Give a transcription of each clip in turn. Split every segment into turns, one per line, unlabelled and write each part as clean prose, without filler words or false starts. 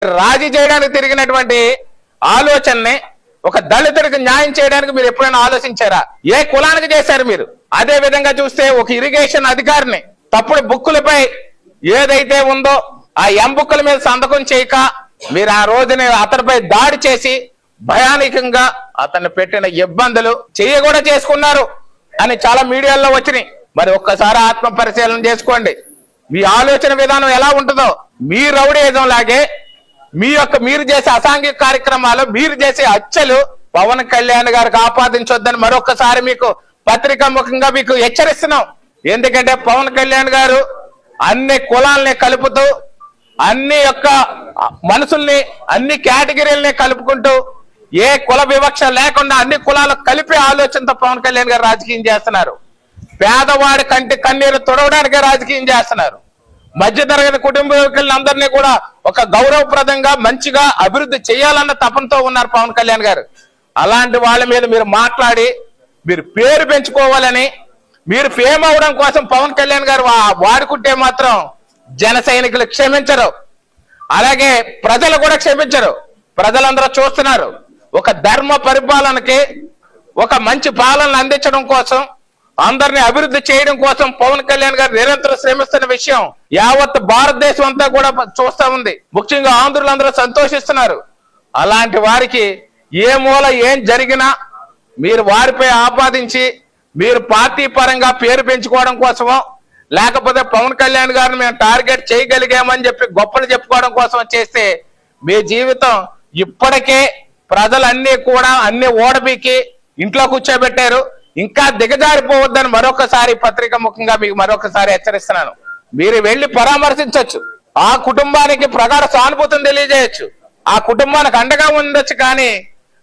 రాజీ చేయడానికి తిరిగినటువంటి ఆలోచనని ఒక దళితుడికి న్యాయం చేయడానికి మీరు ఎప్పుడైనా ఆలోచించారా? ఏ కులానికి చేశారు మీరు? అదే విధంగా చూస్తే ఒక ఇరిగేషన్ అధికారిని తప్పుడు బుక్కులపై ఏదైతే ఉందో ఆ బుక్కుల మీద సంతకం చేయక మీరు ఆ రోజుని అతనిపై దాడి చేసి భయానకంగా అతన్ని పెట్టిన ఇబ్బందులు కూడా చేసుకున్నారు అని చాలా మీడియాలో వచ్చినాయి. మరి ఒక్కసారి ఆత్మ పరిశీలన చేసుకోండి. మీ ఆలోచన విధానం ఎలా ఉంటుందో. మీ రౌడీయిజం లాగే మీరు చేసే అసాంఘిక కార్యక్రమాలు, మీరు చేసే హత్యలు పవన్ కళ్యాణ్ గారికి ఆపాదించొద్దని మరొకసారి మీకు పత్రికా ముఖంగా మీకు హెచ్చరిస్తున్నాం. ఎందుకంటే పవన్ కళ్యాణ్ గారు అన్ని కులాలని కలుపుతూ అన్ని యొక్క మనుషుల్ని అన్ని కేటగిరీలని కలుపుకుంటూ ఏ కుల వివక్ష లేకుండా అన్ని కులాలు కలిపే ఆలోచనతో పవన్ కళ్యాణ్ గారు రాజకీయం చేస్తున్నారు. పేదవాడి కంటి కన్నీరు తుడవడానికే రాజకీయం చేస్తున్నారు. మధ్యతరగతి కుటుంబీకులందరినీ కూడా ఒక గౌరవప్రదంగా మంచిగా అభివృద్ధి చేయాలన్న తపనతో ఉన్నారు పవన్ కళ్యాణ్ గారు. అలాంటి వాళ్ళ మీద మీరు మాట్లాడి మీరు పేరు పెంచుకోవాలని, మీరు ఫేమ్ అవడం కోసం పవన్ కళ్యాణ్ గారు వాడుకుంటే మాత్రం జన సైనికులు క్షమించరు, అలాగే ప్రజలు కూడా క్షమించరు. ప్రజలందరూ చూస్తున్నారు. ఒక ధర్మ పరిపాలనకి, ఒక మంచి పాలన అందించడం కోసం, అందరినీ అభివృద్ధి చేయడం కోసం పవన్ కళ్యాణ్ గారు నిరంతరం శ్రమిస్తున్న విషయం యావత్ భారతదేశం అంతా కూడా చూస్తా ఉంది. ముఖ్యంగా ఆంధ్రులందరూ సంతోషిస్తున్నారు. అలాంటి వారికి ఏ మూల ఏం జరిగినా మీరు వారిపై ఆపాదించి మీరు పార్టీ పరంగా పేరు పెంచుకోవడం కోసమో, లేకపోతే పవన్ కళ్యాణ్ గారిని మేము టార్గెట్ చేయగలిగామని చెప్పి గొప్పలు చెప్పుకోవడం కోసం చేస్తే మీ జీవితం ఇప్పటికే ప్రజలన్నీ కూడా అన్ని ఓడబీకి ఇంట్లో కూర్చోబెట్టారు. ఇంకా దిగజారిపోవద్దని మరొకసారి పత్రిక ముఖంగా మీకు మరొకసారి హెచ్చరిస్తున్నాను. మీరు వెళ్ళి పరామర్శించవచ్చు, ఆ కుటుంబానికి ప్రగాఢ సానుభూతిని తెలియజేయచ్చు, ఆ కుటుంబానికి అండగా ఉండొచ్చు. కానీ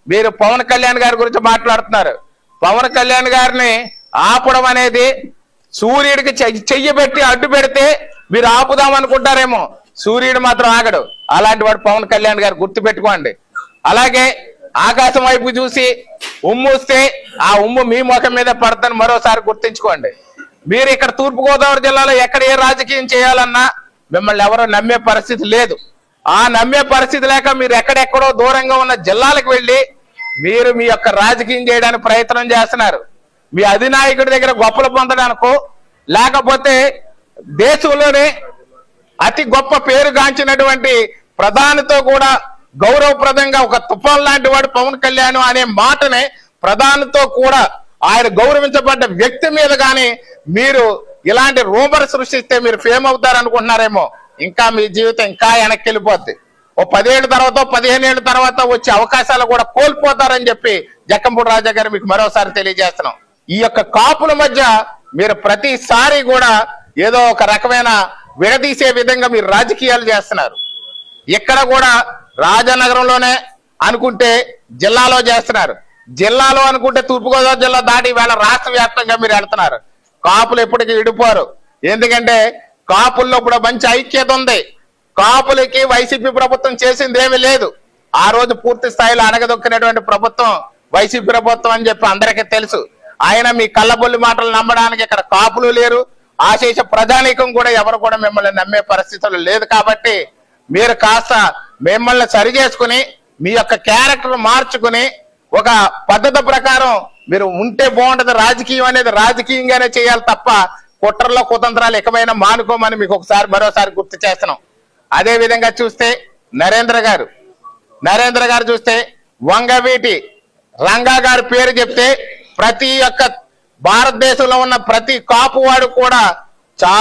మీరు పవన్ కళ్యాణ్ గారి గురించి మాట్లాడుతున్నారు. పవన్ కళ్యాణ్ గారిని ఆపడం అనేది సూర్యుడికి చెయ్యి పెట్టి అడ్డు పెడితే మీరు ఆపుదాం అనుకుంటారేమో, సూర్యుడు మాత్రం ఆగడు. అలాంటి వాడు పవన్ కళ్యాణ్ గారు, గుర్తు పెట్టుకోండి. అలాగే ఆకాశం వైపు చూసి ఉమ్మూస్తే ఆ ఉమ్ము మీ ముఖం మీద పడతాను మరోసారి గుర్తించుకోండి. మీరు ఇక్కడ తూర్పుగోదావరి జిల్లాలో ఎక్కడ ఏ రాజకీయం చేయాలన్నా మిమ్మల్ని ఎవరో నమ్మే పరిస్థితి లేదు. ఆ నమ్మే పరిస్థితి లేక మీరు ఎక్కడెక్కడో దూరంగా ఉన్న జిల్లాలకు వెళ్ళి మీరు మీ యొక్క రాజకీయం చేయడానికి ప్రయత్నం చేస్తున్నారు. మీ అధినాయకుడి దగ్గర గొప్పలు పొందడానికో, లేకపోతే దేశంలోనే అతి గొప్ప పేరుగాంచినటువంటి ప్రధానితో కూడా గౌరవప్రదంగా ఒక తుఫాన్ లాంటి వాడు పవన్ కళ్యాణ్ అనే మాటనే ప్రధానితో కూడా ఆయన గౌరవించబడ్డ వ్యక్తి మీద కానీ మీరు ఇలాంటి రూమర్ సృష్టిస్తే మీరు ఫేమ్ అవుతారనుకుంటున్నారేమో. ఇంకా మీ జీవితం ఇంకా వెనక్కి వెళ్ళిపోద్ది. ఓ 10 ఏళ్ళ తర్వాత 15 ఏళ్ళ తర్వాత వచ్చే అవకాశాలు కూడా కోల్పోతారని చెప్పి జక్కంపూడి రాజా గారు మీకు మరోసారి తెలియజేస్తున్నాం. ఈ యొక్క కాపుల మధ్య మీరు ప్రతిసారి కూడా ఏదో ఒక రకమైన విడదీసే విధంగా మీరు రాజకీయాలు చేస్తున్నారు. ఇక్కడ కూడా రాజానగరంలోనే అనుకుంటే జిల్లాలో చేస్తున్నారు, జిల్లాలో అనుకుంటే తూర్పుగోదావరి జిల్లా దాటి వేళ రాష్ట్ర వ్యాప్తంగా మీరు వెళ్తున్నారు. కాపులు ఎప్పటికీ విడిపోరు. ఎందుకంటే కాపుల్లో కూడా మంచి ఐక్యత ఉంది. కాపులకి వైసీపీ ప్రభుత్వం చేసింది ఏమీ లేదు. ఆ రోజు పూర్తి స్థాయిలో అణగదొక్కినటువంటి ప్రభుత్వం వైసీపీ ప్రభుత్వం అని చెప్పి అందరికీ తెలుసు. ఆయన మీ కళ్ళబొల్లి మాటలు నమ్మడానికి ఇక్కడ కాపులు లేరు, ఆశేష ప్రజానీకం కూడా ఎవరు కూడా మిమ్మల్ని నమ్మే పరిస్థితులు లేదు. కాబట్టి మీరు కాస్త మిమ్మల్ని సరి చేసుకుని మీ యొక్క క్యారెక్టర్ మార్చుకుని ఒక పద్ధతి ప్రకారం మీరు ఉంటే బాగుంటది. రాజకీయం అనేది రాజకీయంగానే చేయాలి తప్ప కుట్రలో కుతంత్రాలు ఎకమైనా మానుకోమని మీకు మరోసారి గుర్తు చేస్తున్నాం. అదే విధంగా చూస్తే నరేంద్ర గారు చూస్తే వంగవీటి రంగా గారి పేరు చెప్తే ప్రతి ఒక్క భారతదేశంలో ఉన్న ప్రతి కాపు వాడు కూడా చాలా